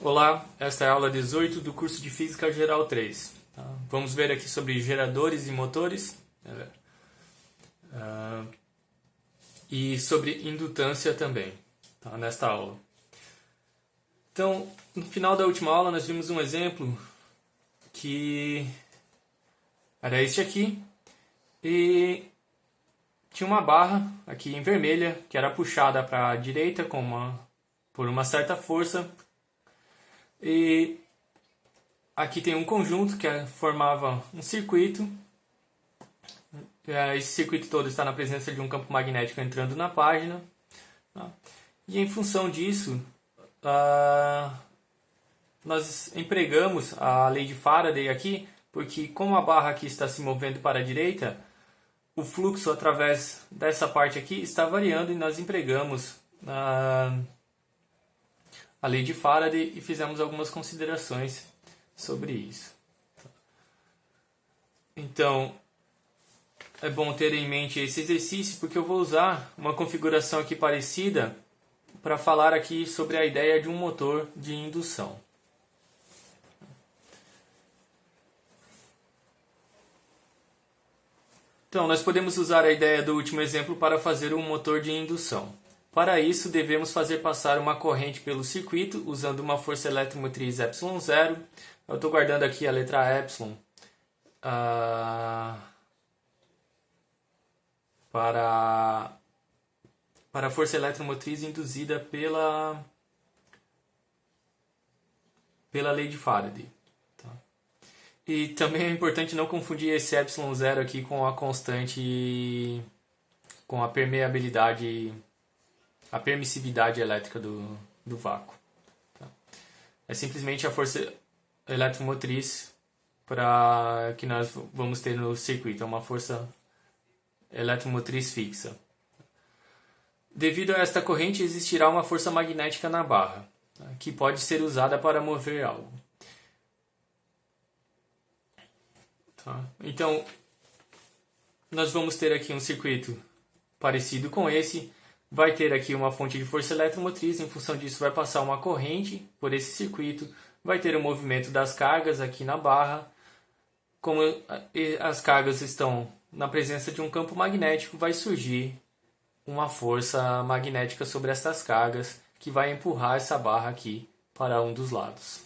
Olá, esta é a aula 18 do curso de Física Geral 3. Tá? Vamos ver aqui sobre geradores e motores e sobre indutância também, tá? Nesta aula. Então, no final da última aula nós vimos um exemplo que era este aqui e tinha uma barra aqui em vermelha que era puxada para a direita por uma certa força. E aqui tem um conjunto que formava um circuito. Esse circuito todo está na presença de um campo magnético entrando na página. E em função disso, nós empregamos a lei de Faraday aqui, porque como a barra aqui está se movendo para a direita, o fluxo através dessa parte aqui está variando e nós empregamos a lei de Faraday e fizemos algumas considerações sobre isso. Então, é bom ter em mente esse exercício porque eu vou usar uma configuração aqui parecida para falar aqui sobre a ideia de um motor de indução. Então, nós podemos usar a ideia do último exemplo para fazer um motor de indução. Para isso, devemos fazer passar uma corrente pelo circuito usando uma força eletromotriz ε0. Eu estou guardando aqui a letra ε para a força eletromotriz induzida pela lei de Faraday. Tá? E também é importante não confundir esse ε0 aqui com a constante, com a permeabilidade, a permissividade elétrica do vácuo. Tá? É simplesmente a força eletromotriz que nós vamos ter no circuito. É uma força eletromotriz fixa. Devido a esta corrente, existirá uma força magnética na barra, tá? Que pode ser usada para mover algo. Tá? Então, nós vamos ter aqui um circuito parecido com esse. Vai ter aqui uma fonte de força eletromotriz, em função disso vai passar uma corrente por esse circuito, vai ter o movimento das cargas aqui na barra. Como as cargas estão na presença de um campo magnético, vai surgir uma força magnética sobre essas cargas que vai empurrar essa barra aqui para um dos lados.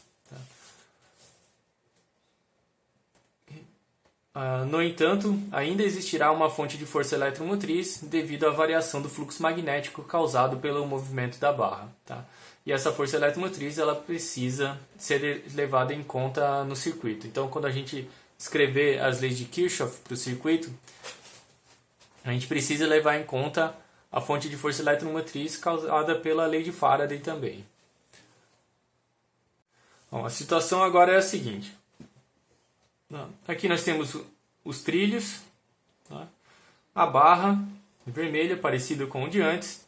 No entanto, ainda existirá uma fonte de força eletromotriz devido à variação do fluxo magnético causado pelo movimento da barra. Tá? E essa força eletromotriz ela precisa ser levada em conta no circuito. Então, quando a gente escrever as leis de Kirchhoff para o circuito, a gente precisa levar em conta a fonte de força eletromotriz causada pela lei de Faraday também. Bom, a situação agora é a seguinte. Aqui nós temos os trilhos, tá? A barra vermelha, parecida com o de antes.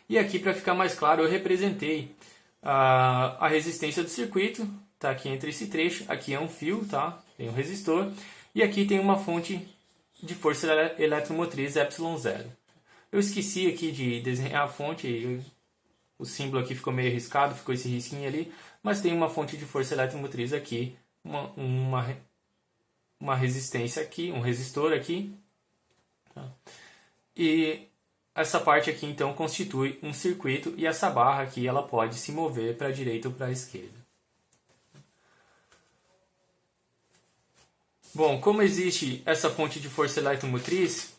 E aqui, para ficar mais claro, eu representei a resistência do circuito. Tá aqui entre esse trecho. Aqui é um fio, tá? Tem um resistor. E aqui tem uma fonte de força eletromotriz ε0. Eu esqueci aqui de desenhar a fonte. O símbolo aqui ficou meio riscado, ficou esse risquinho ali. Mas tem uma fonte de força eletromotriz aqui. Uma resistência aqui, um resistor aqui. Tá? E essa parte aqui então constitui um circuito e essa barra aqui ela pode se mover para a direita ou para a esquerda. Bom, como existe essa fonte de força eletromotriz,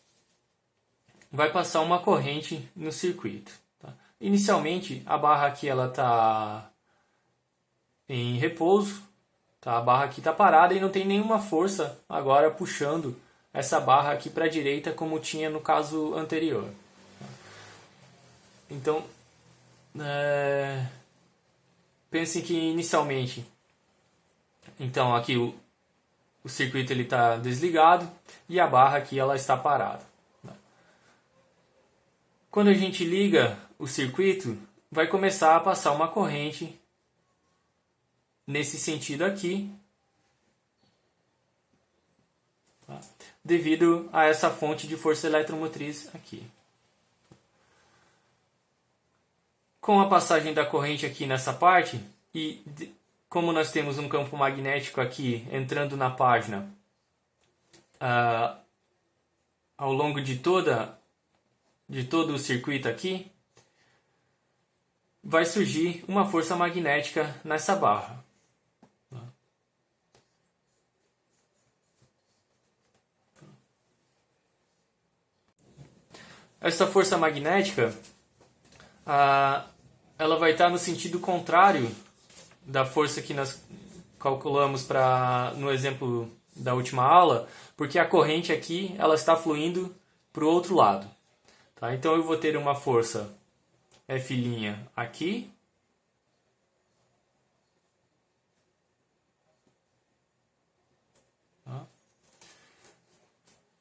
vai passar uma corrente no circuito. Tá? Inicialmente a barra aqui ela está em repouso. Tá? A barra aqui está parada e não tem nenhuma força agora puxando essa barra aqui para a direita como tinha no caso anterior. Então, pensem que inicialmente, então aqui o circuito está desligado e a barra aqui ela está parada. Quando a gente liga o circuito, vai começar a passar uma corrente nesse sentido aqui, tá? Devido a essa fonte de força eletromotriz aqui. Com a passagem da corrente aqui nessa parte, e como nós temos um campo magnético aqui entrando na página ao longo de todo o circuito aqui, vai surgir uma força magnética nessa barra. Essa força magnética, ela vai estar no sentido contrário da força que nós calculamos no exemplo da última aula, porque a corrente aqui ela está fluindo para o outro lado. Tá? Então eu vou ter uma força F' aqui, tá?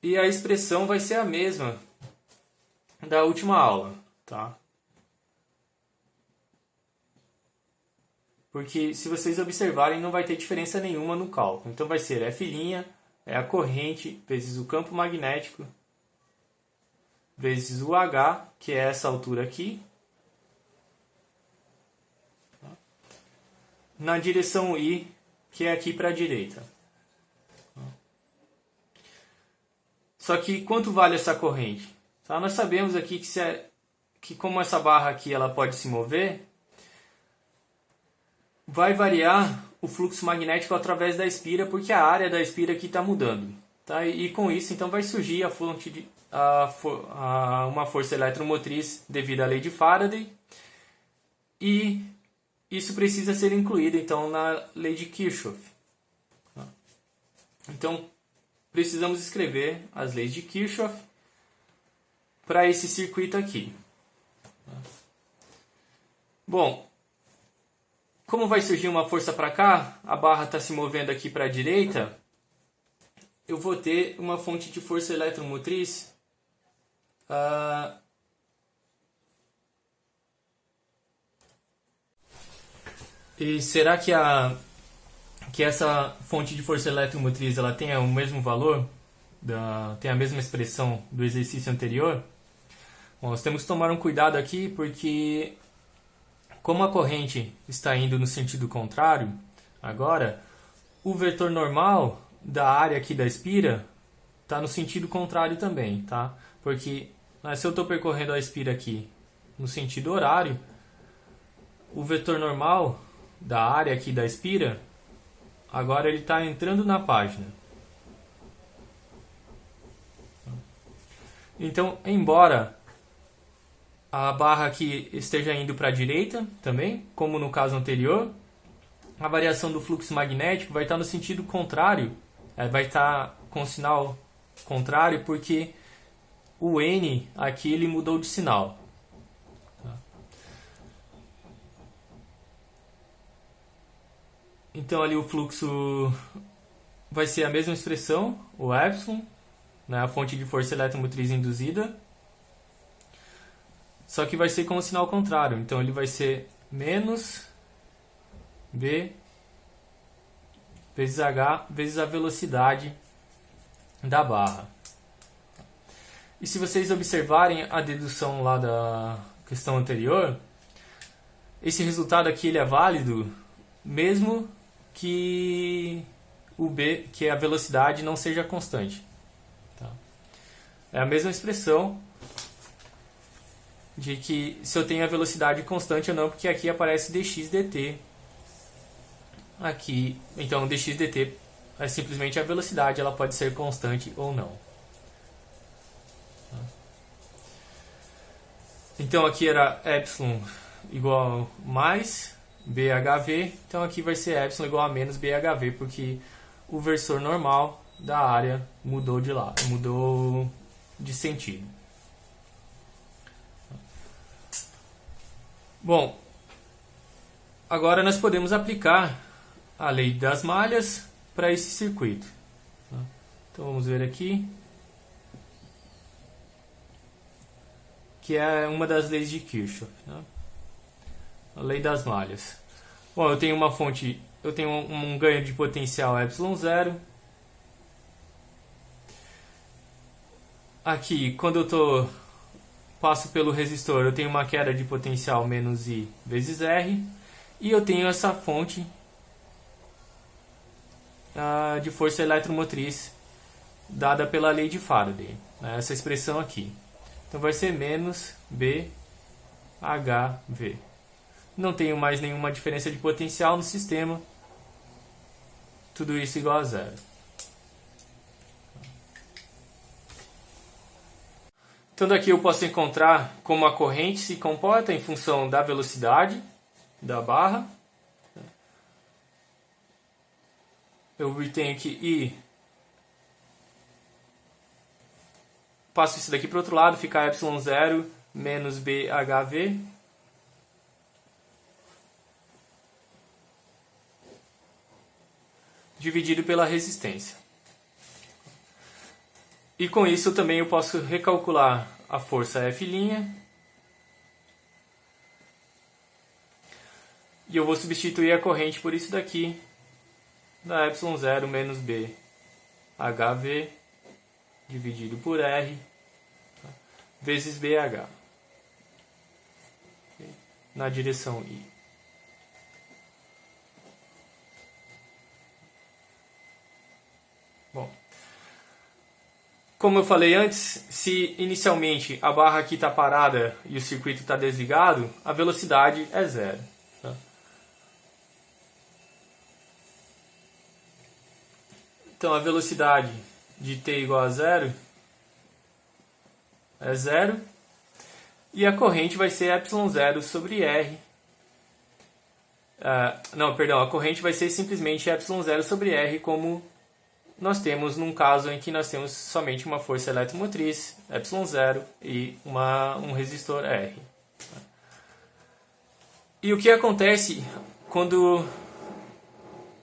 E a expressão vai ser a mesma da última aula, tá? Porque se vocês observarem, não vai ter diferença nenhuma no cálculo. Então vai ser F' é a corrente vezes o campo magnético vezes o H, que é essa altura aqui, na direção I, que é aqui para a direita. Só que quanto vale essa corrente? Tá? Nós sabemos aqui que como essa barra aqui ela pode se mover, vai variar o fluxo magnético através da espira, porque a área da espira aqui está mudando. Tá? E com isso então vai surgir uma força eletromotriz devido à lei de Faraday, e isso precisa ser incluído então na lei de Kirchhoff. Então precisamos escrever as leis de Kirchhoff para esse circuito aqui. Bom, como vai surgir uma força para cá, a barra está se movendo aqui para a direita, eu vou ter uma fonte de força eletromotriz e será que essa fonte de força eletromotriz ela tem o mesmo valor, tem a mesma expressão do exercício anterior? Bom, nós temos que tomar um cuidado aqui, porque como a corrente está indo no sentido contrário, agora, o vetor normal da área aqui da espira está no sentido contrário também, tá? Porque se eu estou percorrendo a espira aqui no sentido horário, o vetor normal da área aqui da espira, agora ele está entrando na página. Então, embora a barra aqui esteja indo para a direita também, como no caso anterior, a variação do fluxo magnético vai estar no sentido contrário, vai estar com sinal contrário, porque o N aqui ele mudou de sinal. Então ali o fluxo vai ser a mesma expressão, o epsilon, né, a fonte de força eletromotriz induzida, só que vai ser com o sinal contrário. Então ele vai ser menos V vezes H vezes a velocidade da barra. E se vocês observarem a dedução lá da questão anterior, esse resultado aqui ele é válido mesmo que que a velocidade não seja constante. Tá? É a mesma expressão de que se eu tenho a velocidade constante ou não, porque aqui aparece dx dt. Aqui, então dx dt é simplesmente a velocidade, ela pode ser constante ou não. Então aqui era epsilon igual a mais BHV, então aqui vai ser epsilon igual a menos BHV, porque o versor normal da área mudou de sentido. Bom, agora nós podemos aplicar a lei das malhas para esse circuito. Então vamos ver aqui, que é uma das leis de Kirchhoff, né? A lei das malhas. Bom, eu tenho uma fonte, eu tenho um ganho de potencial ε0. Aqui, quando eu passo pelo resistor, eu tenho uma queda de potencial menos I vezes R. E eu tenho essa fonte de força eletromotriz dada pela lei de Faraday, né? Essa expressão aqui. Então vai ser menos BHV. Não tenho mais nenhuma diferença de potencial no sistema. Tudo isso igual a zero. Então daqui eu posso encontrar como a corrente se comporta em função da velocidade da barra. Eu tenho que ir, passo isso daqui para o outro lado, fica ε0 menos BHV. Dividido pela resistência. E com isso também eu posso recalcular a força F'. E eu vou substituir a corrente por isso daqui, da ε0 menos BHV dividido por R vezes BH na direção I. Bom, como eu falei antes, se inicialmente a barra aqui está parada e o circuito está desligado, a velocidade é zero. Tá? Então a velocidade de t igual a zero é zero e a corrente vai ser ε0 sobre R. A corrente vai ser simplesmente ε0 sobre R, como nós temos num caso em que nós temos somente uma força eletromotriz, ε0, e um resistor R. E o que acontece quando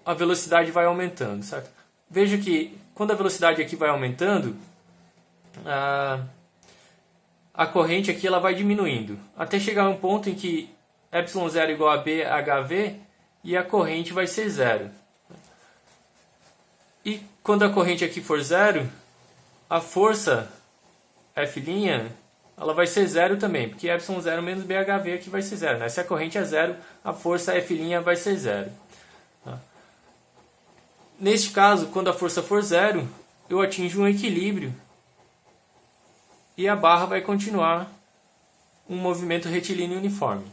a velocidade vai aumentando, certo? Veja que quando a velocidade aqui vai aumentando, a corrente aqui ela vai diminuindo, até chegar a um ponto em que ε0 igual a BHV e a corrente vai ser zero. E quando a corrente aqui for zero, a força F' ela vai ser zero também, porque ε0 menos BHV aqui vai ser zero. Né? Se a corrente é zero, a força F' vai ser zero. Tá? Neste caso, quando a força for zero, eu atinjo um equilíbrio e a barra vai continuar um movimento retilíneo uniforme.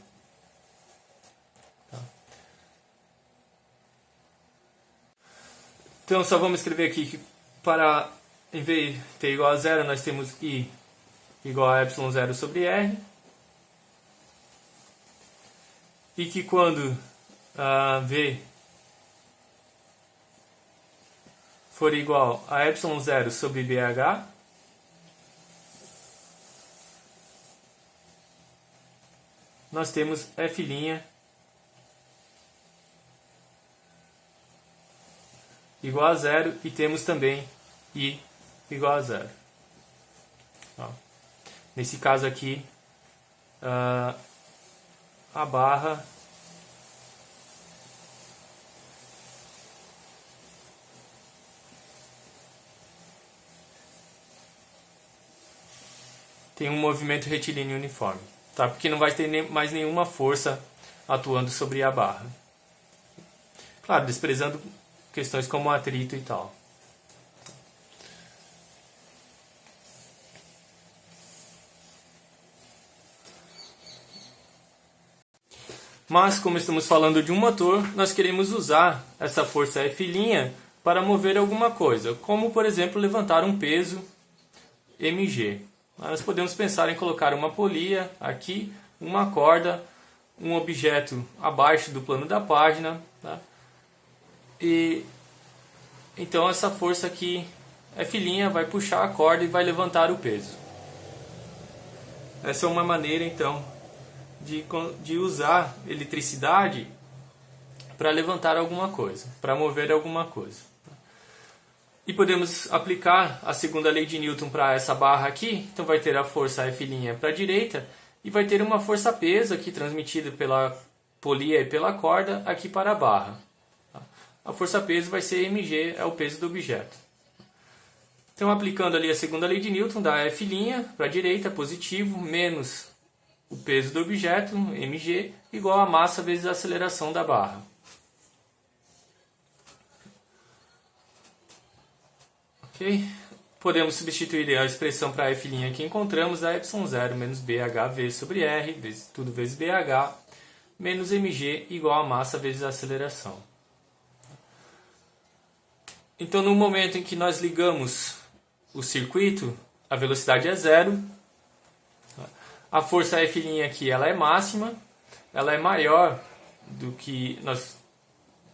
Então só vamos escrever aqui que para, em vez de t igual a zero, nós temos I igual a ε0 sobre R. E que quando V for igual a ε0 sobre BH, nós temos F' igual a zero e temos também I igual a zero. Nesse caso aqui, a barra tem um movimento retilíneo uniforme, tá? Porque não vai ter mais nenhuma força atuando sobre a barra. Claro, desprezando questões como atrito e tal. Mas, como estamos falando de um motor, nós queremos usar essa força F' para mover alguma coisa, como, por exemplo, levantar um peso mg. Nós podemos pensar em colocar uma polia aqui, uma corda, um objeto abaixo do plano da página, tá? E então essa força aqui, F' vai puxar a corda e vai levantar o peso. Essa é uma maneira então de usar eletricidade para levantar alguma coisa, para mover alguma coisa. E podemos aplicar a segunda lei de Newton para essa barra aqui. Então vai ter a força F' para a direita e vai ter uma força peso aqui transmitida pela polia e pela corda aqui para a barra. A força peso vai ser mg, é o peso do objeto. Então, aplicando ali a segunda lei de Newton, dá F' para a direita, positivo, menos o peso do objeto, mg, igual a massa vezes a aceleração da barra. Ok? Podemos substituir a expressão para F' que encontramos a ε0 menos BHV sobre R, tudo vezes BH, menos mg igual a massa vezes a aceleração. Então, no momento em que nós ligamos o circuito, a velocidade é zero. A força F' aqui ela é máxima, ela é maior do que nós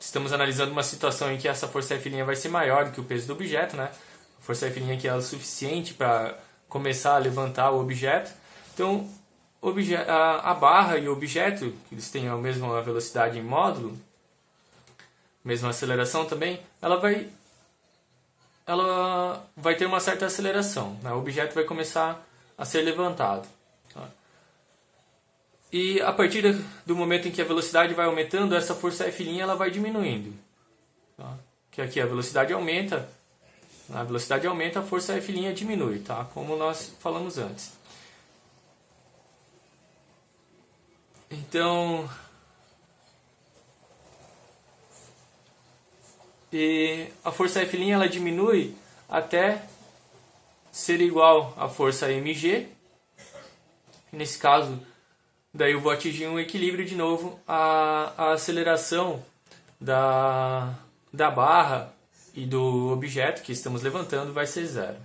estamos analisando uma situação em que essa força F' vai ser maior do que o peso do objeto, né? A força F' aqui é o suficiente para começar a levantar o objeto. Então, a barra e o objeto, eles têm a mesma velocidade em módulo, mesma aceleração também, ela vai ter uma certa aceleração, né? O objeto vai começar a ser levantado. Tá? E a partir do momento em que a velocidade vai aumentando, essa força F' ela vai diminuindo. Tá? Que aqui a velocidade aumenta, a força F' diminui, tá? Como nós falamos antes. Então, a força F' ela diminui até ser igual à força mg. Nesse caso, daí eu vou atingir um equilíbrio de novo. A aceleração da barra e do objeto que estamos levantando vai ser zero.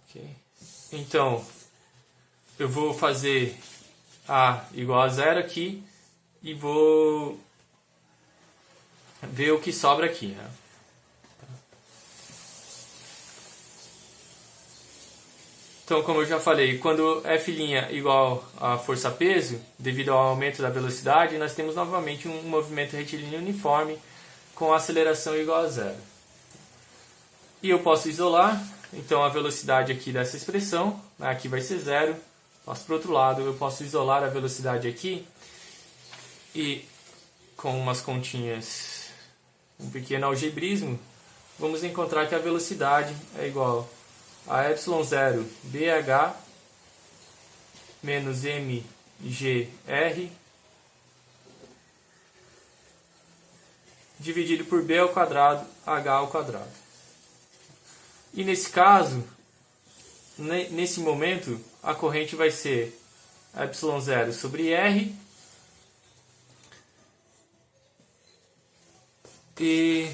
Okay. Então, eu vou fazer A igual a zero aqui e vou ver o que sobra aqui, né? Então, como eu já falei, quando F' igual a força-peso, devido ao aumento da velocidade, nós temos novamente um movimento retilíneo uniforme com aceleração igual a zero. E eu posso isolar, então, a velocidade aqui dessa expressão, né, aqui vai ser zero. Passo para o outro lado, eu posso isolar a velocidade aqui e, com umas continhas, um pequeno algebrismo, vamos encontrar que a velocidade é igual a ε0 BH menos mgr dividido por b ao quadrado h ao quadrado. E nesse caso, nesse momento, a corrente vai ser ε0 sobre r e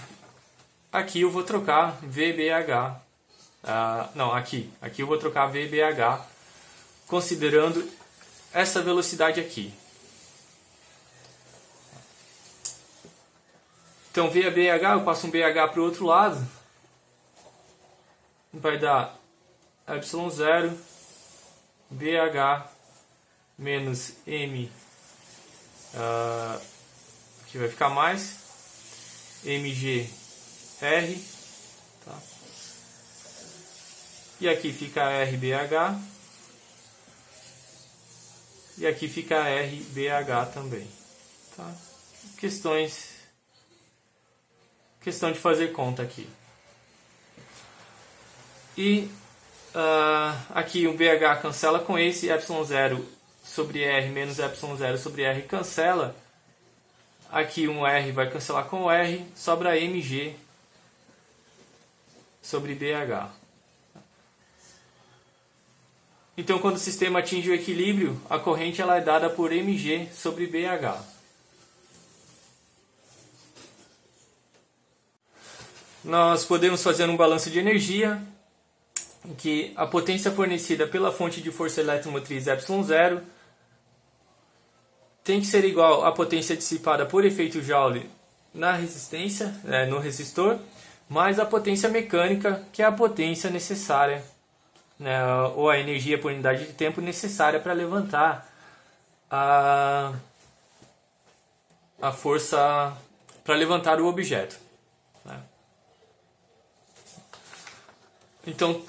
aqui eu vou trocar VBH. Aqui eu vou trocar VBH considerando essa velocidade aqui. Então, VBH, eu passo um BH para o outro lado, vai dar ε0 BH menos M, aqui vai ficar mais, MGR, tá? E aqui fica RBH. E aqui fica RBH também. Tá? Questão de fazer conta aqui. E aqui o BH cancela com esse, ε0 sobre R menos ε0 sobre R cancela. Aqui um R vai cancelar com o R, sobra MG sobre BH. Então, quando o sistema atinge o equilíbrio, a corrente ela é dada por mg sobre BH. Nós podemos fazer um balanço de energia, em que a potência fornecida pela fonte de força eletromotriz ε0 tem que ser igual à potência dissipada por efeito Joule na resistência, no resistor, mais a potência mecânica, que é a potência necessária, ou a energia por unidade de tempo necessária para levantar a força, para levantar o objeto. Então,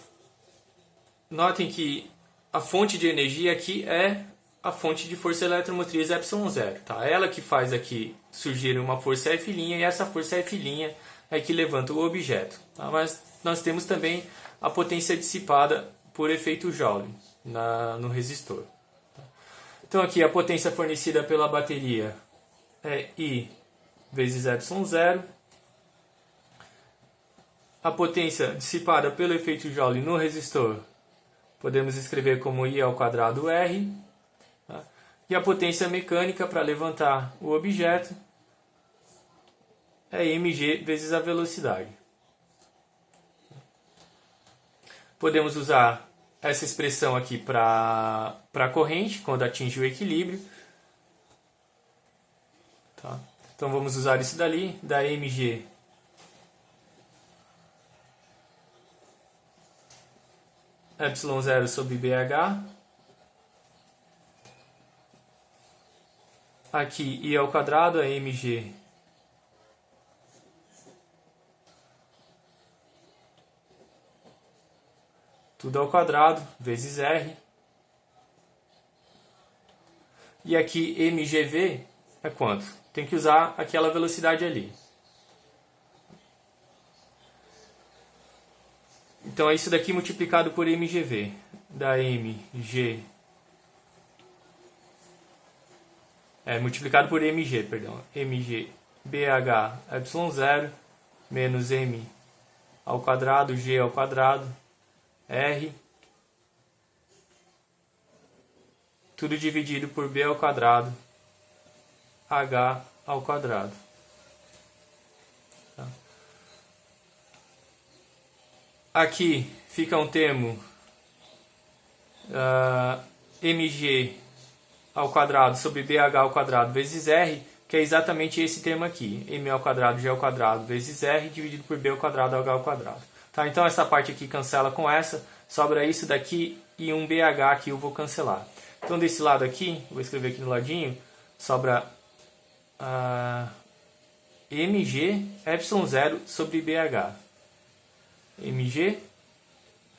notem que a fonte de energia aqui é a fonte de força eletromotriz ε0. Tá? Ela que faz aqui surgir uma força F' e essa força F' é que levanta o objeto. Tá? Mas nós temos também a potência dissipada por efeito Joule. no resistor. Então aqui a potência fornecida pela bateria é I vezes epsilon0. A potência dissipada pelo efeito Joule no resistor podemos escrever como I ao quadrado R. Tá? E a potência mecânica para levantar o objeto é mg vezes a velocidade. Podemos usar essa expressão aqui para a corrente, quando atinge o equilíbrio. Tá? Então vamos usar isso dali, da mg epsilon0 sobre BH. Aqui I ao quadrado é mg tudo ao quadrado vezes R. E aqui mgv é quanto? Tem que usar aquela velocidade ali. Então é isso daqui multiplicado por mgv. Da mg... multiplicado por mg, perdão. mg bh epsilon 0 menos m ao quadrado, g ao quadrado, R, tudo dividido por B ao quadrado, H ao quadrado. Tá? Aqui fica um termo mg ao quadrado sobre BH ao quadrado vezes R, que é exatamente esse termo aqui, m ao quadrado, g ao quadrado vezes R, dividido por B ao quadrado, H ao quadrado. Tá, então essa parte aqui cancela com essa, sobra isso daqui e um BH que eu vou cancelar. Então desse lado aqui, vou escrever aqui no ladinho, sobra mg epsilon 0 sobre BH. mg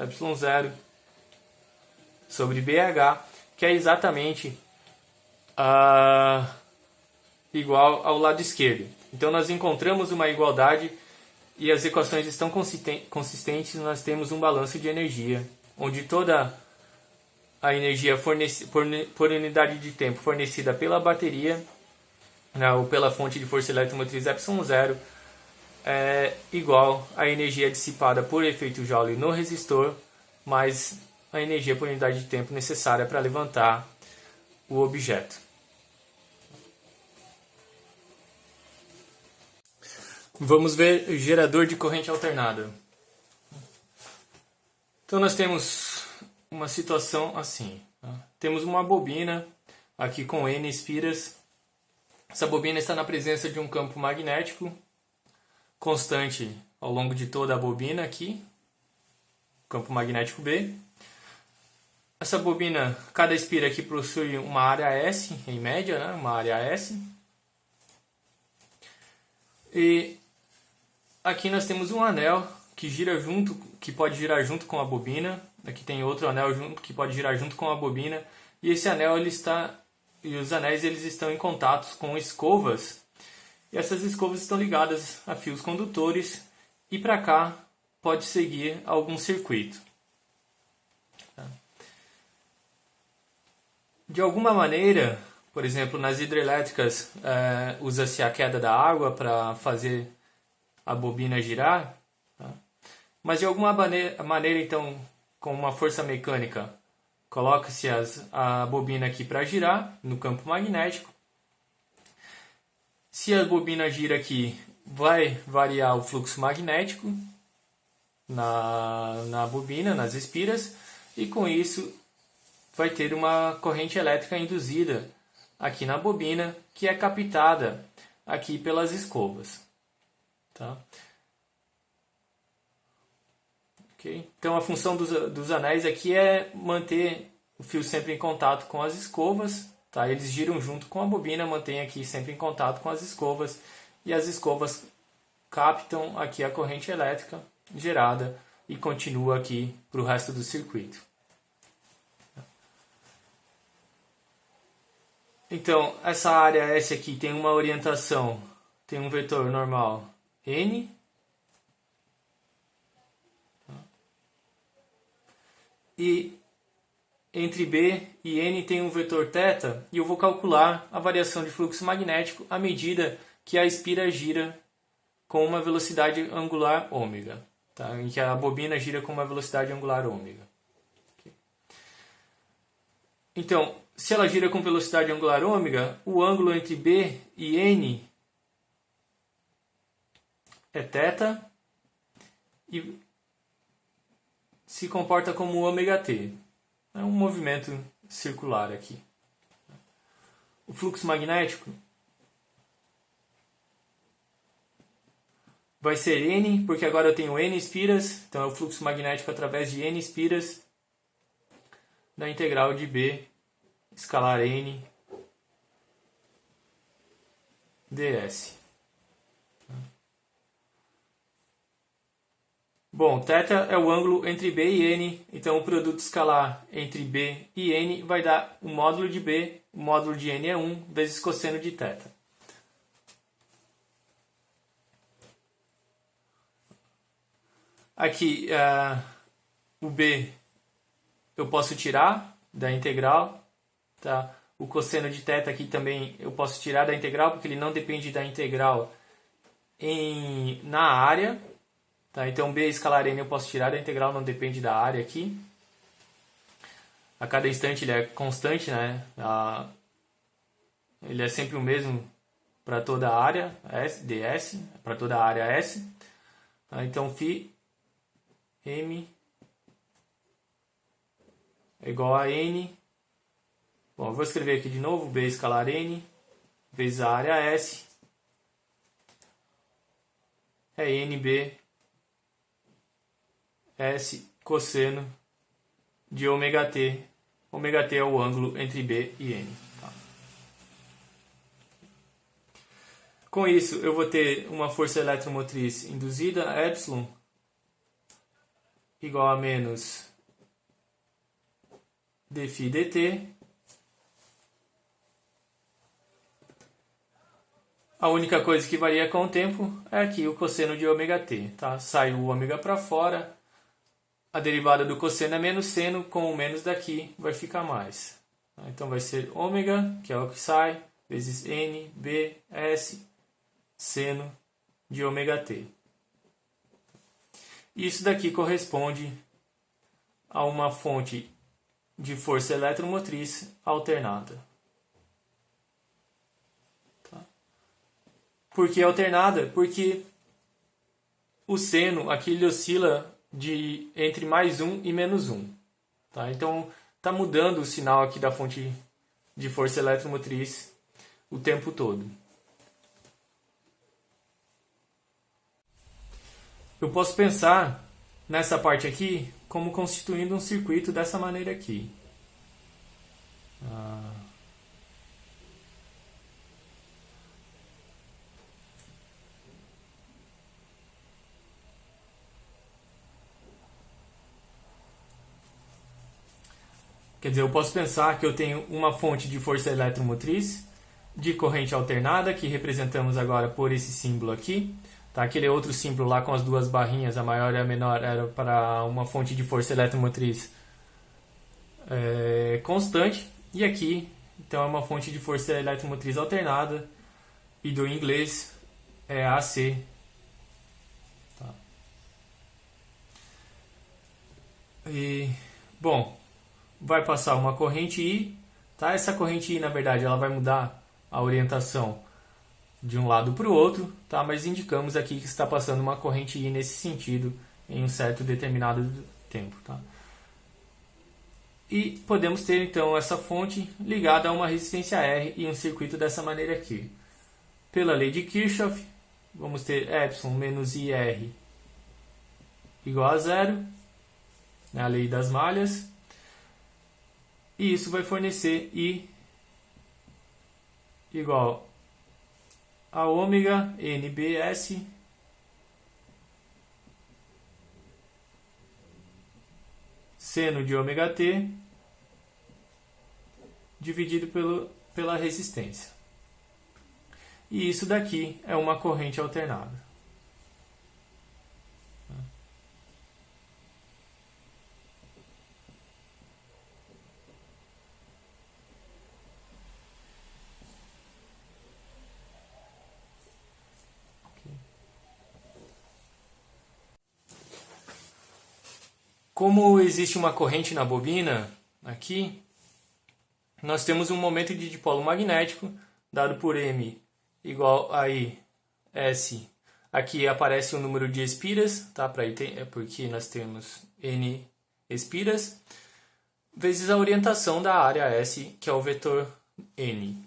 epsilon 0 sobre BH, que é exatamente igual ao lado esquerdo. Então nós encontramos uma igualdade e as equações estão consistentes, nós temos um balanço de energia, onde toda a energia por unidade de tempo fornecida pela bateria, ou pela fonte de força eletromotriz epsilon 0, é igual à energia dissipada por efeito Joule no resistor, mais a energia por unidade de tempo necessária para levantar o objeto. Vamos ver o gerador de corrente alternada. Então nós temos uma situação assim. Tá? Temos uma bobina aqui com N espiras. Essa bobina está na presença de um campo magnético constante ao longo de toda a bobina aqui. Campo magnético B. Essa bobina, cada espira aqui possui uma área S, em média, né? Uma área S. E aqui nós temos um anel que gira junto, que pode girar junto com a bobina. Aqui tem outro anel junto que pode girar junto com a bobina. E esse anel os anéis eles estão em contatos com escovas. E essas escovas estão ligadas a fios condutores e para cá pode seguir algum circuito. De alguma maneira, por exemplo, nas hidrelétricas usa-se a queda da água para fazer a bobina girar, tá? Mas de alguma maneira, então, com uma força mecânica, coloca-se a bobina aqui para girar no campo magnético. Se a bobina gira aqui, vai variar o fluxo magnético na bobina, nas espiras, e com isso vai ter uma corrente elétrica induzida aqui na bobina, que é captada aqui pelas escovas. Tá? Okay? Então a função dos anéis aqui é manter o fio sempre em contato com as escovas. Tá? Eles giram junto com a bobina, mantém aqui sempre em contato com as escovas. E as escovas captam aqui a corrente elétrica gerada e continua aqui para o resto do circuito. Então, essa área S aqui tem uma orientação, tem um vetor normal N. E entre B e N tem um vetor θ e eu vou calcular a variação de fluxo magnético à medida que a espira gira com uma velocidade angular ômega, tá? Em que a bobina gira com uma velocidade angular ômega. Então, se ela gira com velocidade angular ômega, o ângulo entre B e N é θ e se comporta como ômega t. É um movimento circular aqui. O fluxo magnético vai ser N, porque agora eu tenho N espiras, então é o fluxo magnético através de N espiras da integral de B escalar N ds. Bom, θ é o ângulo entre B e N, então o produto escalar entre B e N vai dar o módulo de B, o módulo de N é 1, vezes cosseno de θ. Aqui, o B eu posso tirar da integral, tá? O cosseno de θ aqui também eu posso tirar da integral, porque ele não depende da integral na área. Tá? Então, B escalar N eu posso tirar da integral, não depende da área aqui. A cada instante ele é constante, né? Ele é sempre o mesmo para toda a área S, ds, para toda a área S. Tá? Então, φ M é igual a N. Bom, eu vou escrever aqui de novo, B escalar N vezes a área S é NB S cosseno de ômega t. Ômega t é o ângulo entre B e N. Tá? Com isso, eu vou ter uma força eletromotriz induzida, epsilon, igual a menos dφ dt. A única coisa que varia com o tempo é aqui o cosseno de ômega t. Tá? Sai o ômega para fora. A derivada do cosseno é menos seno, com o menos daqui vai ficar mais. Então vai ser ômega, que é o que sai, vezes n, b, s, seno de ômega t. Isso daqui corresponde a uma fonte de força eletromotriz alternada. Tá? Por que alternada? Porque o seno aqui ele oscila entre mais 1 e menos 1. Tá? Então, está mudando o sinal aqui da fonte de força eletromotriz o tempo todo. Eu posso pensar nessa parte aqui como constituindo um circuito dessa maneira aqui. Quer dizer, eu posso pensar que eu tenho uma fonte de força eletromotriz de corrente alternada, que representamos agora por esse símbolo aqui. Tá? Aquele outro símbolo lá com as duas barrinhas, a maior e a menor, era para uma fonte de força eletromotriz constante. E aqui, então, é uma fonte de força eletromotriz alternada, e do inglês é AC. Tá? E, bom, vai passar uma corrente I, tá? Essa corrente I, na verdade, ela vai mudar a orientação de um lado para o outro, tá? Mas indicamos aqui que está passando uma corrente I nesse sentido em um certo determinado tempo, tá? E podemos ter então essa fonte ligada a uma resistência R e um circuito dessa maneira aqui. Pela lei de Kirchhoff, vamos ter epsilon menos IR igual a zero, né? A lei das malhas. E isso vai fornecer I igual a ômega NBS seno de ômega t dividido pela resistência. E isso daqui é uma corrente alternada. Como existe uma corrente na bobina, aqui, nós temos um momento de dipolo magnético, dado por M igual a I, S. Aqui aparece o número de espiras, tá? Porque nós temos N espiras, vezes a orientação da área S, que é o vetor N.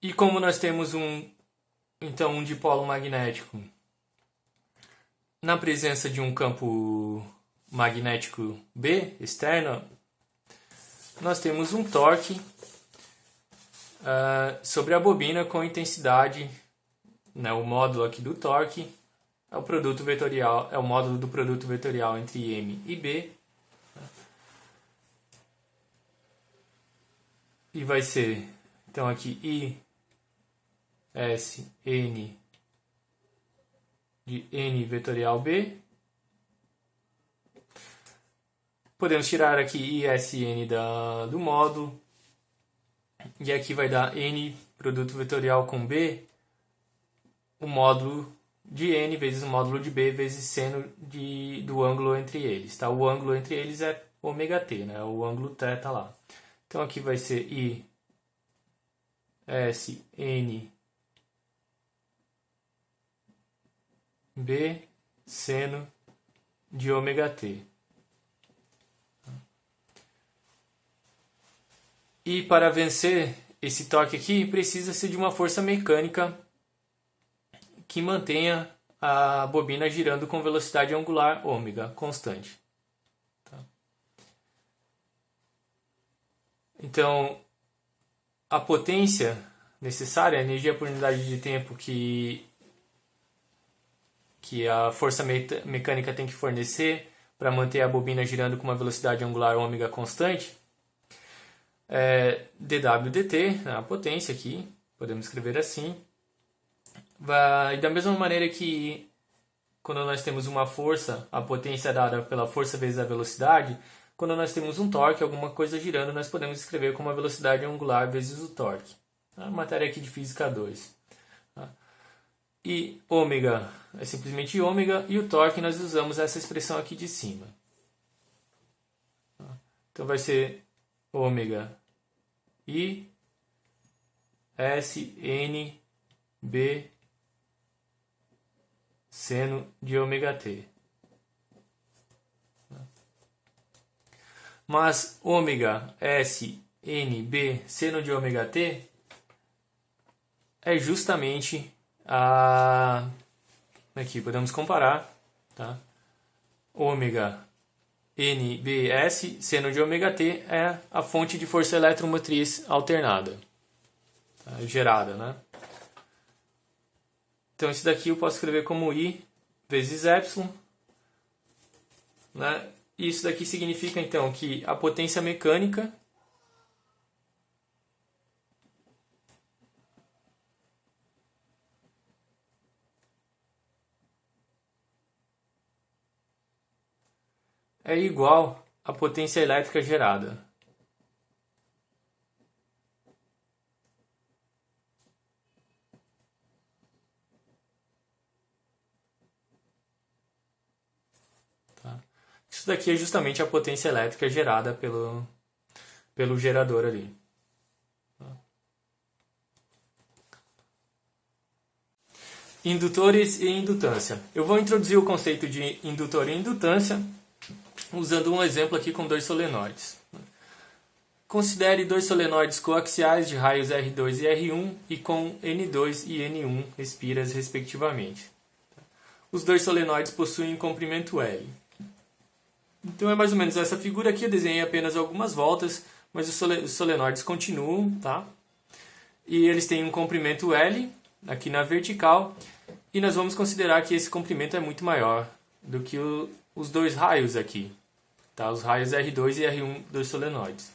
E como nós temos então um dipolo magnético na presença de um campo magnético B externo, nós temos um torque sobre a bobina com intensidade, né, o módulo aqui do torque é o produto vetorial, é o módulo do produto vetorial entre M e B. E vai ser, então aqui I, S, N de N vetorial B. Podemos tirar aqui ISN do módulo. E aqui vai dar N produto vetorial com B, o módulo de N vezes o módulo de B vezes seno do ângulo entre eles. Tá? O ângulo entre eles é ômega-t, né? O ângulo θ lá. Então aqui vai ser I, S, N, B, seno de ômega-t. E para vencer esse torque aqui, precisa-se de uma força mecânica que mantenha a bobina girando com velocidade angular ômega constante. Tá? Então, a potência necessária, a energia por unidade de tempo que a força mecânica tem que fornecer para manter a bobina girando com uma velocidade angular ômega constante, é dW dt, a potência aqui, podemos escrever assim. E da mesma maneira que quando nós temos uma força, a potência é dada pela força vezes a velocidade, quando nós temos um torque, alguma coisa girando, nós podemos escrever como a velocidade angular vezes o torque. A matéria aqui de física 2. E ômega é simplesmente ômega, e o torque nós usamos essa expressão aqui de cima. Então vai ser ômega I, S, N, B, seno de ômega-t. Mas ômega, S, N, B, seno de ômega-t é justamente aqui podemos comparar, tá? Ômega NBS, seno de ômega-t, é a fonte de força eletromotriz alternada, tá? Gerada, né? Então, isso daqui eu posso escrever como I vezes epsilon, né? E isso daqui significa, então, que a potência mecânica é igual à potência elétrica gerada. Tá? Isso daqui é justamente a potência elétrica gerada pelo gerador ali. Tá? Indutores e indutância. Eu vou introduzir o conceito de indutor e indutância usando um exemplo aqui com dois solenoides. Considere dois solenoides coaxiais de raios R2 e R1 e com N2 e N1 espiras, respectivamente. Os dois solenoides possuem comprimento L. Então é mais ou menos essa figura aqui, eu desenhei apenas algumas voltas, mas os solenoides continuam, tá? E eles têm um comprimento L aqui na vertical, e nós vamos considerar que esse comprimento é muito maior do que os dois raios aqui, tá? Os raios R2 e R1 dos solenoides.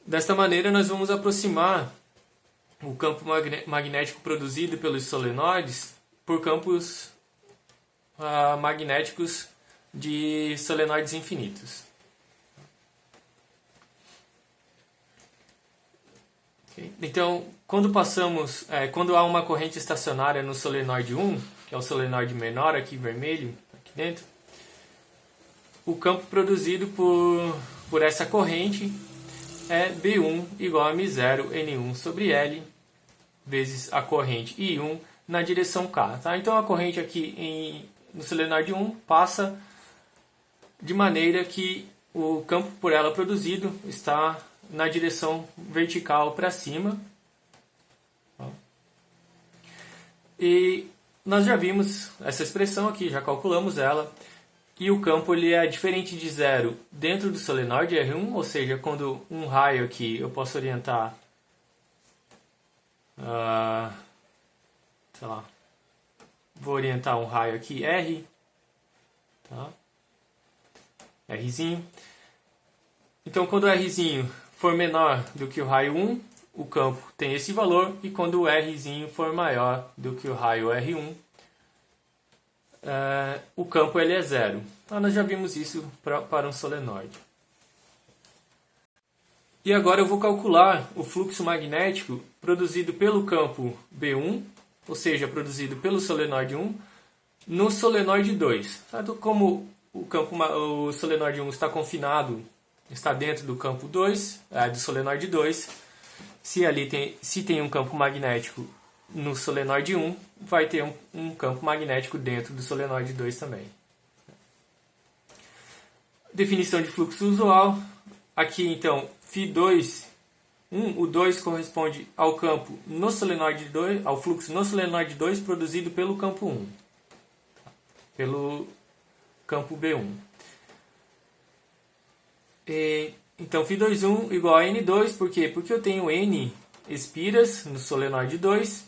Desta maneira, nós vamos aproximar o campo magnético produzido pelos solenoides por campos magnéticos de solenoides infinitos. Okay? Então, quando há uma corrente estacionária no solenoide 1, que é o solenoide menor aqui vermelho, aqui dentro, o campo produzido por essa corrente é B1 igual a μ0 N1 sobre L vezes a corrente I1 na direção K. Tá? Então a corrente aqui no solenoide 1 passa de maneira que o campo por ela produzido está na direção vertical para cima. E nós já vimos essa expressão aqui, já calculamos ela. E o campo ele é diferente de zero dentro do solenoide R1, ou seja, quando um raio aqui eu posso orientar, sei lá, vou orientar um raio aqui R, tá? Rzinho. Então quando o Rzinho for menor do que o raio 1, o campo tem esse valor, e quando o Rzinho for maior do que o raio R1, o campo ele é zero. Então nós já vimos isso para um solenoide. E agora eu vou calcular o fluxo magnético produzido pelo campo B1, ou seja, produzido pelo solenoide 1, no solenoide 2. Como o solenoide 1 está confinado, está dentro do campo 2, do solenoide 2, se tem um campo magnético no solenoide 1, vai ter um campo magnético dentro do solenoide 2 também. Definição de fluxo usual. Aqui então, Φ2, o 2 corresponde ao campo no solenoide 2, ao fluxo no solenoide 2 produzido pelo campo 1, pelo campo B1. Então, Φ21 igual a N2, por quê? Porque eu tenho N espiras no solenoide 2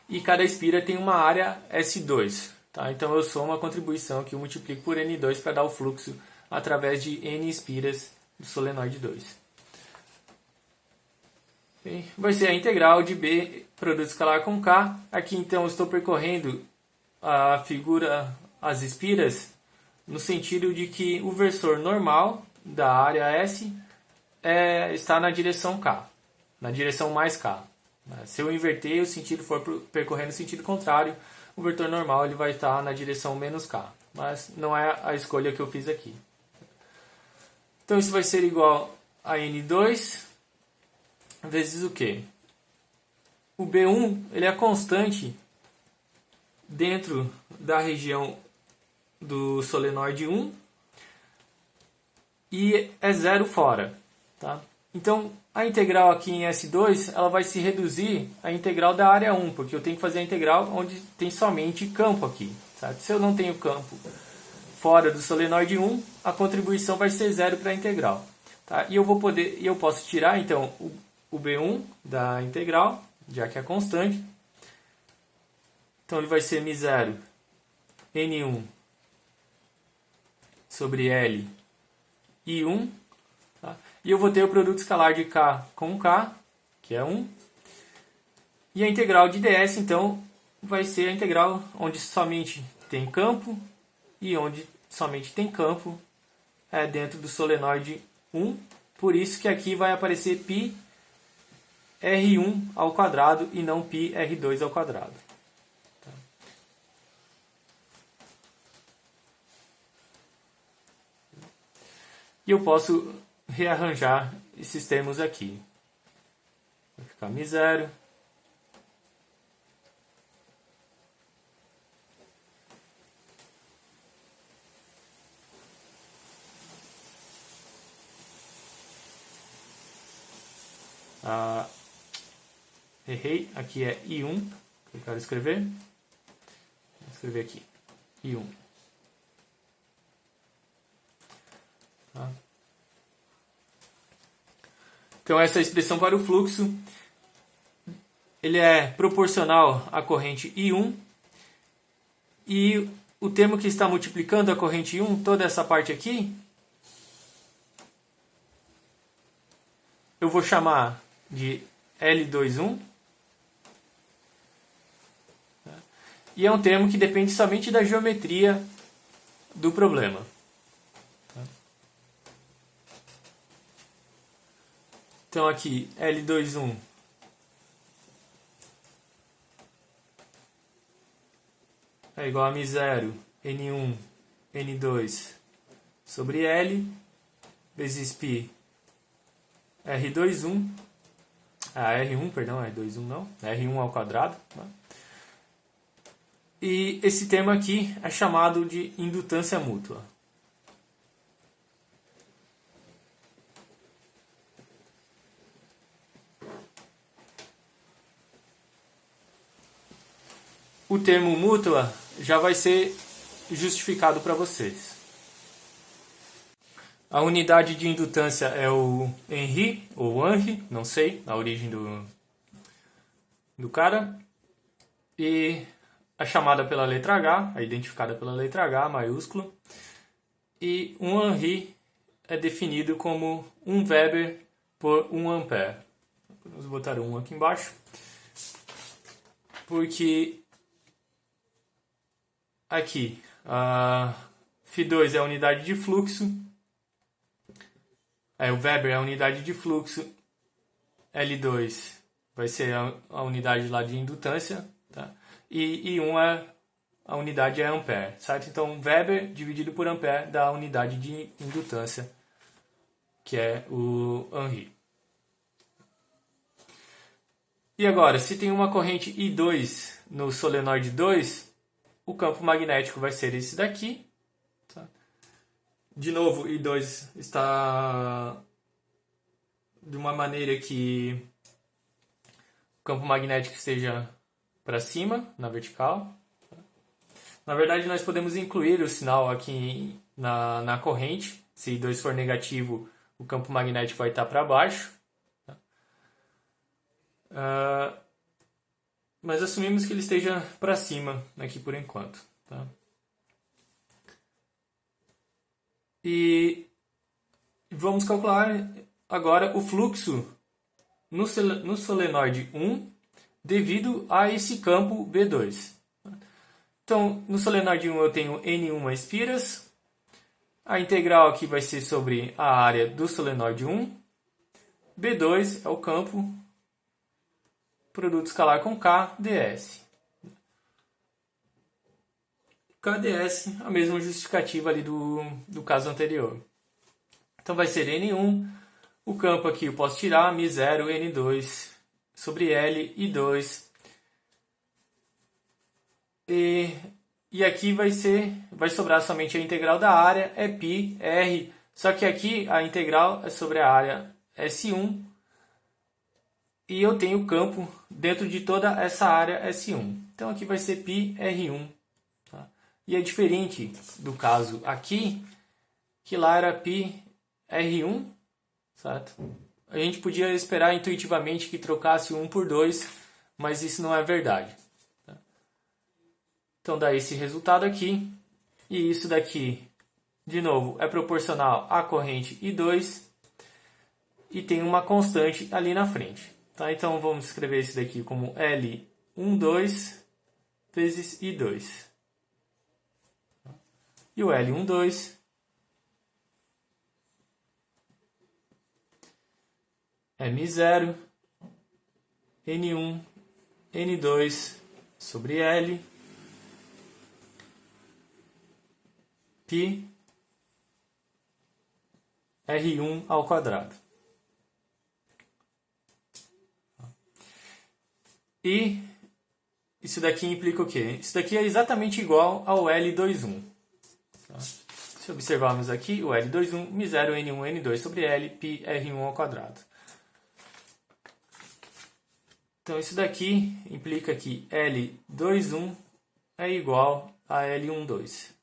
e cada espira tem uma área S2. Tá? Então, eu somo a contribuição que eu multiplico por N2 para dar o fluxo através de N espiras do solenoide 2. Vai ser a integral de B, produto escalar com K. Aqui, então, eu estou percorrendo a figura, as espiras, no sentido de que o versor normal da área S está na direção K, na direção mais K. Se eu inverter e o sentido for percorrendo no sentido contrário, o vetor normal ele vai estar na direção menos K. Mas não é a escolha que eu fiz aqui. Então isso vai ser igual a N2 vezes o quê? O B1 ele é constante dentro da região do solenoide 1 e é zero fora. Tá? Então, a integral aqui em S2 ela vai se reduzir à integral da área 1, porque eu tenho que fazer a integral onde tem somente campo aqui. Certo? Se eu não tenho campo fora do solenoide 1, a contribuição vai ser zero para a integral. Tá? E eu posso tirar então o B1 da integral, já que é constante. Então ele vai ser μ0 N1 sobre L I1. Tá? E eu vou ter o produto escalar de K com K, que é 1. E a integral de ds, então, vai ser a integral onde somente tem campo e onde somente tem campo dentro do solenoide 1. Por isso que aqui vai aparecer π R1 ao quadrado e não π R2 ao quadrado. Tá? E eu posso rearranjar esses termos aqui. Vai ficar μ0 errei, aqui é I1 que eu quero escrever. Vou escrever aqui I1. Tá? Então essa expressão para o fluxo ele é proporcional à corrente I1 e o termo que está multiplicando a corrente I1, toda essa parte aqui, eu vou chamar de L21. E é um termo que depende somente da geometria do problema. Então aqui L21 é igual a μ0 N1, N2 sobre L, vezes π R21, R1, perdão, R21 não, R1 ao quadrado. Tá? E esse termo aqui é chamado de indutância mútua. O termo mútua já vai ser justificado para vocês. A unidade de indutância é o Henry, ou Henry, não sei a origem do cara. E a chamada pela letra H, a identificada pela letra H, maiúsculo. E um Henry é definido como 1 Weber por 1 ampere. Vamos botar 1 aqui embaixo. Porque aqui, a Φ2 é a unidade de fluxo, o Weber é a unidade de fluxo, L2 vai ser a unidade lá de indutância, tá? E 1 a unidade é ampere, certo? Então, Weber dividido por ampere dá a unidade de indutância, que é o Henry. E agora, se tem uma corrente I2 no solenoide 2, o campo magnético vai ser esse daqui. Tá? De novo, I2 está de uma maneira que o campo magnético esteja para cima, na vertical. Na verdade, nós podemos incluir o sinal aqui na corrente. Se I2 for negativo, o campo magnético vai estar para baixo. Mas assumimos que ele esteja para cima aqui por enquanto. Tá? E vamos calcular agora o fluxo no solenoide 1 devido a esse campo B2. Então, no solenoide 1 eu tenho N1 espiras. A integral aqui vai ser sobre a área do solenoide 1. B2 é o campo produto escalar com K, ds. KdS, a mesma justificativa ali do caso anterior. Então vai ser N1, o campo aqui eu posso tirar, μ0, N2 sobre L e 2. E aqui vai sobrar somente a integral da área, é π, R, só que aqui a integral é sobre a área S1, e eu tenho o campo dentro de toda essa área S1. Então aqui vai ser π R1. Tá? E é diferente do caso aqui, que lá era π R1. Certo? A gente podia esperar intuitivamente que trocasse 1 por 2, mas isso não é verdade. Tá? Então dá esse resultado aqui. E isso daqui, de novo, é proporcional à corrente I2. E tem uma constante ali na frente. Tá? Então vamos escrever isso daqui como L12 vezes I2. E o L12 é μ0, N1, N2 sobre L, π R1 ao quadrado. E isso daqui implica o quê? Isso daqui é exatamente igual ao L21. Tá? Se observarmos aqui, o L21, μ0, N1, N2 sobre L, π R1 ao quadrado. Então isso daqui implica que L21 é igual a L12.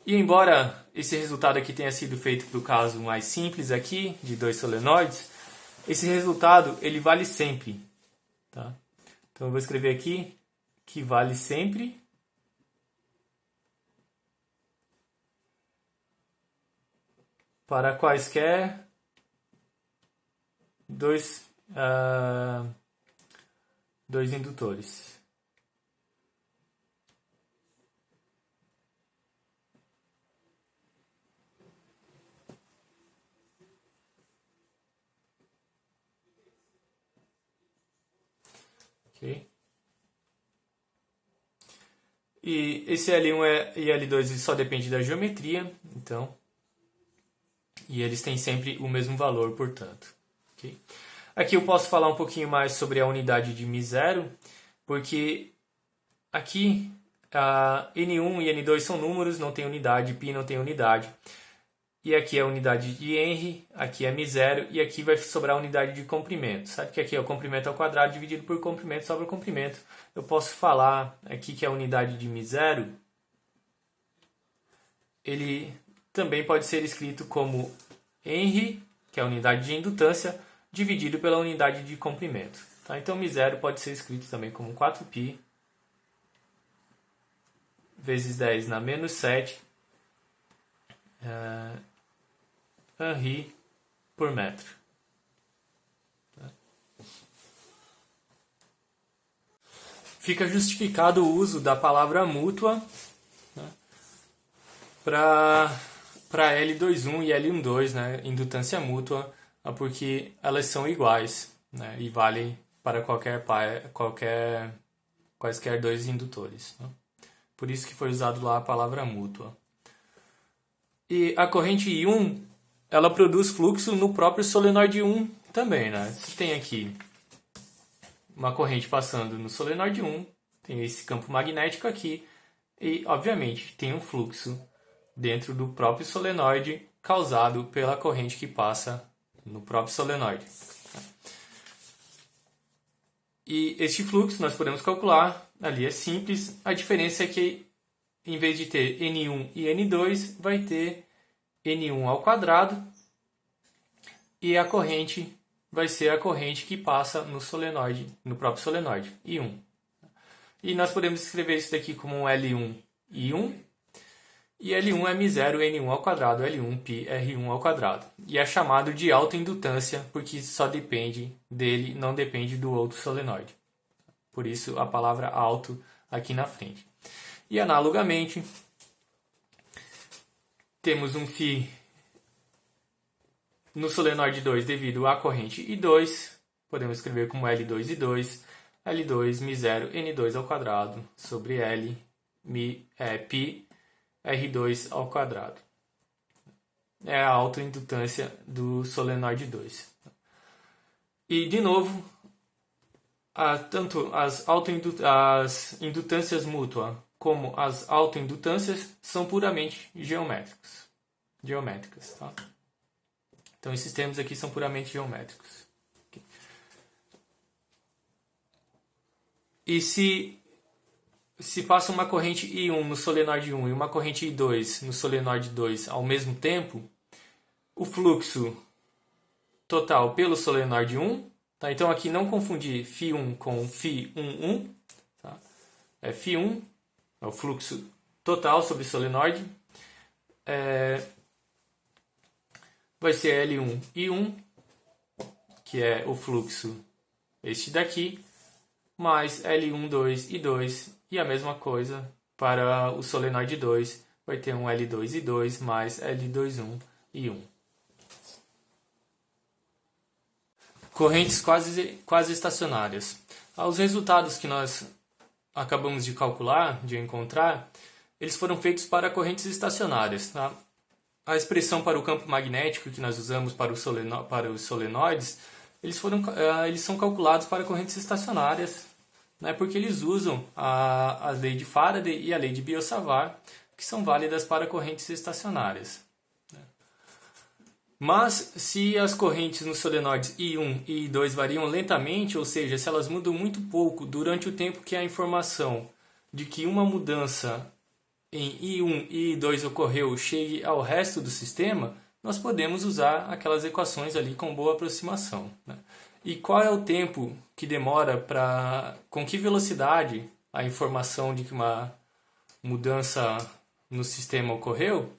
E embora esse resultado aqui tenha sido feito para o caso mais simples aqui, de 2 solenoides, esse resultado ele vale sempre. Tá? Então eu vou escrever aqui que vale sempre para quaisquer dois indutores. Ok? E esse L1 e L2 só depende da geometria, então, e eles têm sempre o mesmo valor, portanto. Okay? Aqui eu posso falar um pouquinho mais sobre a unidade de μ0, porque aqui N1 e N2 são números, não tem unidade, π não tem unidade. E aqui é a unidade de Henry, aqui é μ0 e aqui vai sobrar a unidade de comprimento. Sabe que aqui é o comprimento ao quadrado dividido por comprimento sobra o comprimento. Eu posso falar aqui que a unidade de μ0, ele também pode ser escrito como Henry, que é a unidade de indutância, dividido pela unidade de comprimento. Tá? Então μ0 pode ser escrito também como 4π vezes 10 na menos 7 Henry por metro. Tá? Fica justificado o uso da palavra mútua, né, para L21 e L12, né, indutância mútua, porque elas são iguais, né, e valem para quaisquer dois indutores. Né? Por isso que foi usado lá a palavra mútua. E a corrente I1, ela produz fluxo no próprio solenoide 1 também, né? Você tem aqui uma corrente passando no solenoide 1, tem esse campo magnético aqui, e, obviamente, tem um fluxo dentro do próprio solenoide causado pela corrente que passa no próprio solenoide. E este fluxo nós podemos calcular, ali é simples, a diferença é que em vez de ter N1 e N2, vai ter N1 ao quadrado e a corrente vai ser a corrente que passa no solenoide, no próprio solenoide, I1. E nós podemos escrever isso daqui como um L1 I1, e L1 é μ0 N1 ao quadrado, L1 π R1 ao quadrado. E é chamado de autoindutância porque só depende dele, não depende do outro solenoide. Por isso a palavra auto aqui na frente. E analogamente, temos um φ no solenoide 2 devido à corrente I2, podemos escrever como L2 I2, L2 μ0 N2 ao quadrado sobre L π R2 ao quadrado. É a autoindutância do solenoide 2. E, de novo, tanto as indutâncias mútuas como as autoindutâncias são puramente geométricas. Tá? Então, esses termos aqui são puramente geométricos. Okay. E se passa uma corrente I1 no solenoide 1 e uma corrente I2 no solenoide 2 ao mesmo tempo, o fluxo total pelo solenoide 1, tá? Então aqui não confundir φ1 com φ11, tá? É φ1, é o fluxo total sobre o solenoide, vai ser L1 I1, que é o fluxo este daqui, mais L1, 2 e 2, e a mesma coisa para o solenoide 2, vai ter um L2 e 2 mais L21 e 1. Correntes quase estacionárias. Os resultados que nós acabamos de calcular, de encontrar, eles foram feitos para correntes estacionárias. Tá? A expressão para o campo magnético que nós usamos para os solenoides, eles são calculados para correntes estacionárias, né, porque eles usam a lei de Faraday e a lei de Biot-Savart, que são válidas para correntes estacionárias. Mas se as correntes nos solenoides I1 e I2 variam lentamente, ou seja, se elas mudam muito pouco durante o tempo que a informação de que uma mudança em I1 e I2 ocorreu chegue ao resto do sistema, nós podemos usar aquelas equações ali com boa aproximação. Né? E qual é o tempo que demora com que velocidade a informação de que uma mudança no sistema ocorreu?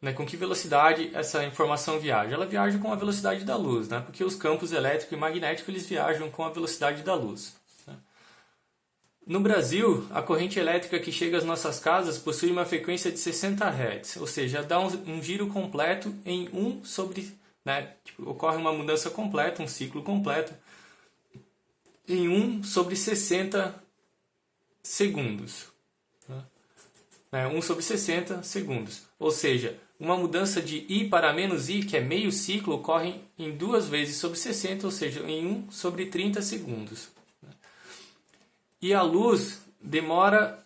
Né, com que velocidade essa informação viaja? Ela viaja com a velocidade da luz, né? Porque os campos elétrico e magnético eles viajam com a velocidade da luz. Né? No Brasil, a corrente elétrica que chega às nossas casas possui uma frequência de 60 Hz, ou seja, dá um giro completo em 1 sobre... Né? Tipo, ocorre uma mudança completa, um ciclo completo, em 1 sobre 60 segundos. 1 sobre 60 segundos. Ou seja, uma mudança de I para menos I, que é meio ciclo, ocorre em 2 vezes sobre 60, ou seja, em 1 sobre 30 segundos. E a luz demora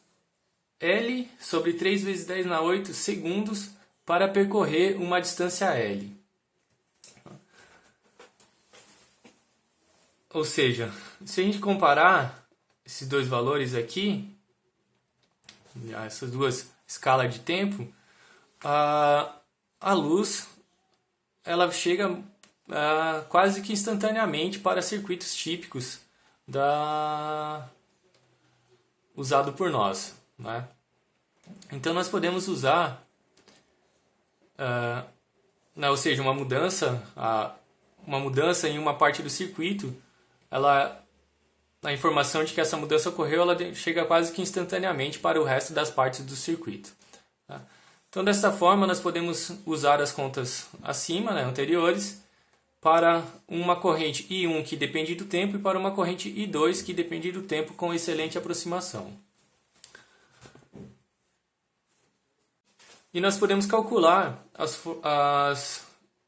L sobre 3 vezes 10 na 8 segundos para percorrer uma distância L. Ou seja, se a gente comparar esses dois valores aqui, essas duas escalas de tempo, a luz ela chega quase que instantaneamente para circuitos típicos usado por nós, né? Então nós podemos usar, ou seja, uma mudança em uma parte do circuito, a informação de que essa mudança ocorreu, ela chega quase que instantaneamente para o resto das partes do circuito. Tá? Então, dessa forma, nós podemos usar as contas acima, anteriores, para uma corrente I1 que depende do tempo e para uma corrente I2 que depende do tempo com excelente aproximação. E nós podemos calcular as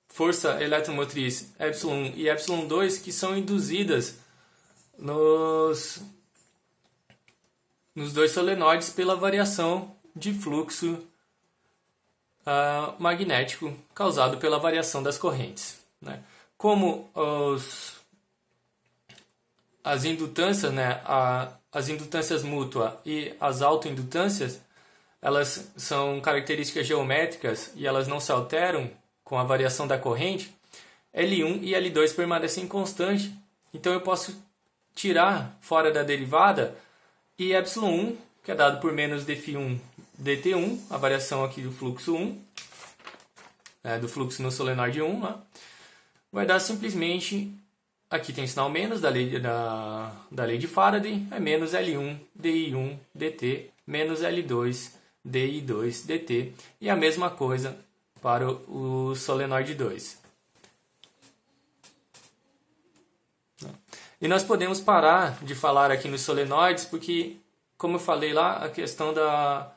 força eletromotriz ε1 e ε2 que são induzidas nos dois solenoides pela variação de fluxo magnético causado pela variação das correntes. Né? Como as indutâncias, as indutâncias mútua e as autoindutâncias, elas são características geométricas e elas não se alteram com a variação da corrente, L1 e L2 permanecem constantes. Então eu posso tirar fora da derivada e ε1, que é dado por menos dφ1 dt1, a variação aqui do fluxo 1, do fluxo no solenoide 1, vai dar simplesmente, aqui tem sinal menos da lei de Faraday, é menos L1 dI1 dt menos L2 dI2 dt, e a mesma coisa para o solenoide 2. E nós podemos parar de falar aqui nos solenoides, porque, como eu falei lá, a questão da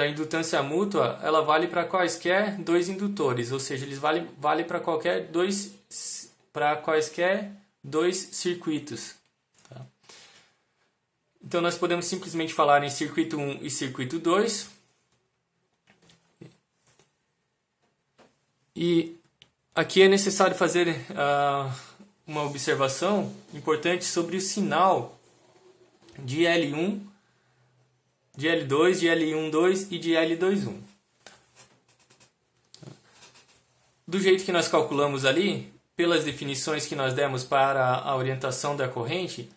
indutância mútua, ela vale para quaisquer dois indutores, ou seja, eles vale para quaisquer dois circuitos. Tá? Então nós podemos simplesmente falar em circuito 1 e circuito 2. E aqui é necessário fazer uma observação importante sobre o sinal de L1, de L2, de L1,2 e de L2,1. Do jeito que nós calculamos ali, pelas definições que nós demos para a orientação da corrente,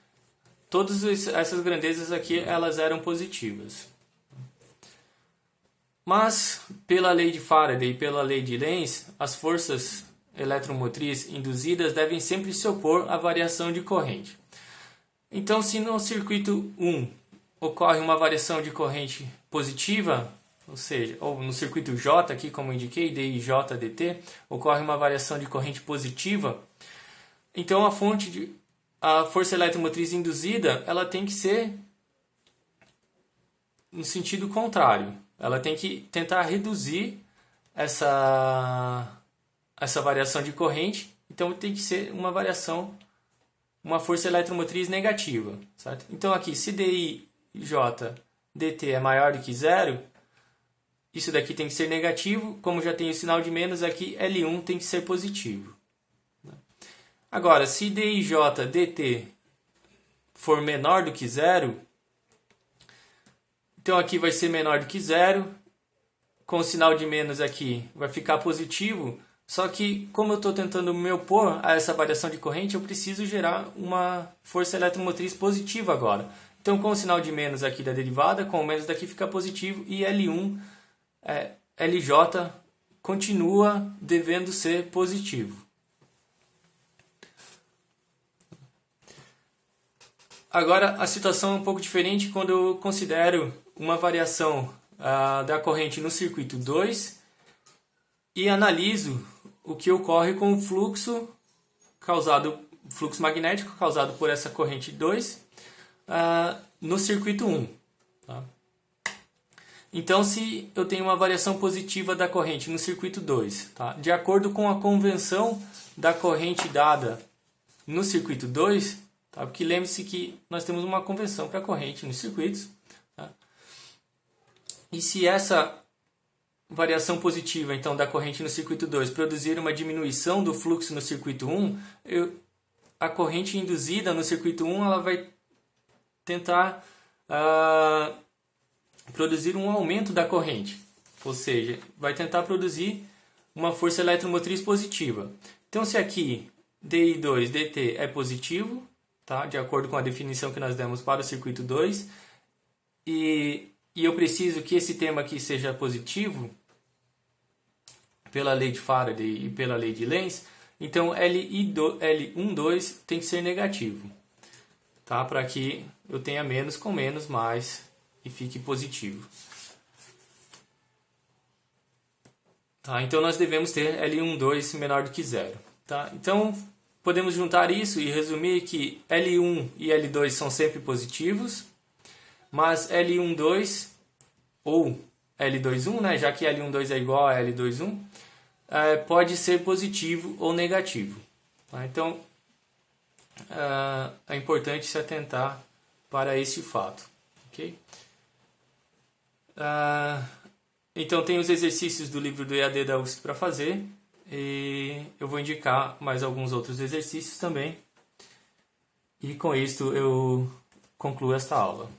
todas essas grandezas aqui elas eram positivas. Mas, pela lei de Faraday e pela lei de Lenz, as forças eletromotrizes induzidas devem sempre se opor à variação de corrente. Então, se no circuito 1 ocorre uma variação de corrente positiva, ou seja, ou no circuito J, aqui como indiquei, dIJ dt, ocorre uma variação de corrente positiva, então a força eletromotriz induzida, ela tem que ser no sentido contrário. Ela tem que tentar reduzir essa variação de corrente, então tem que ser uma força eletromotriz negativa. Certo? Então aqui, se dIJ dt é maior do que zero, isso daqui tem que ser negativo, como já tem o sinal de menos, aqui L1 tem que ser positivo. Agora, se dIJ dt for menor do que zero, então aqui vai ser menor do que zero, com o sinal de menos aqui vai ficar positivo, só que como eu estou tentando me opor a essa variação de corrente, eu preciso gerar uma força eletromotriz positiva agora. Então com o sinal de menos aqui da derivada, com o menos daqui fica positivo e L1, LJ continua devendo ser positivo. Agora a situação é um pouco diferente quando eu considero uma variação da corrente no circuito 2 e analiso o que ocorre com o fluxo magnético causado por essa corrente 2 no circuito 1. Tá? Então, se eu tenho uma variação positiva da corrente no circuito 2, tá? De acordo com a convenção da corrente dada no circuito 2, tá? Porque lembre-se que nós temos uma convenção para a corrente nos circuitos. Tá? E se essa variação positiva então da corrente no circuito 2 produzir uma diminuição do fluxo no circuito 1, a corrente induzida no circuito 1 ela vai tentar produzir um aumento da corrente, ou seja, vai tentar produzir uma força eletromotriz positiva. Então, se aqui DI2, DT é positivo, tá? De acordo com a definição que nós demos para o circuito 2, e eu preciso que esse termo aqui seja positivo, pela lei de Faraday e pela lei de Lenz, então L12 tem que ser negativo, tá? Para que eu tenha menos com menos, mais, e fique positivo. Tá? Então nós devemos ter L12 menor do que zero. Tá? Então podemos juntar isso e resumir que L1 e L2 são sempre positivos, mas L12 ou L21, né, já que L12 é igual a L21, pode ser positivo ou negativo. Tá? Então é importante se atentar para esse fato. Okay? Então tem os exercícios do livro do EAD da UFSC para fazer, e eu vou indicar mais alguns outros exercícios também, e com isso eu concluo esta aula.